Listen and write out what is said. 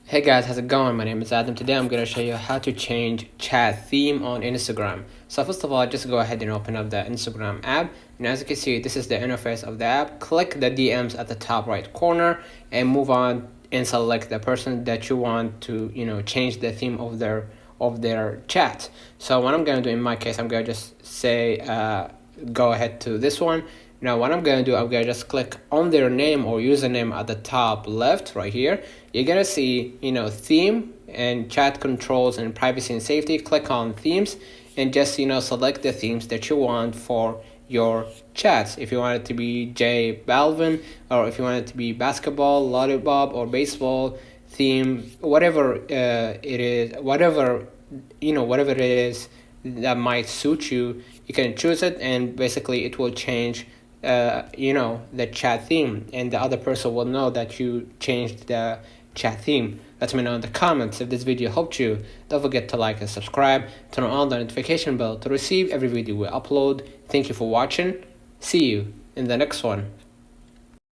Hey guys, how's it going? My name is Adam. Today I'm going to show you how to change chat theme on Instagram. So first of all, just go ahead and open up the Instagram app. And as you can see, this is the interface of the app. Click the DMs at the top right corner and move on and select the person that you want to, change the theme of their chat. So what I'm going to do in my case, I'm going to just say, go ahead to this one. Now what I'm going to do, I'm going to just click on their name or username at the top left right here. You're going to see, theme and chat controls and privacy and safety. Click on themes and just, select the themes that you want for your chats. If you want it to be J Balvin, or if you want it to be basketball, lollipop, or baseball theme, whatever it is, whatever it is that might suit you, you can choose it, and basically it will change the chat theme, and the other person will know that you changed the chat theme. Let me know in the comments if this video helped you. Don't forget to like and subscribe. Turn on the notification bell to receive every video we upload. Thank you for watching. See you in the next one.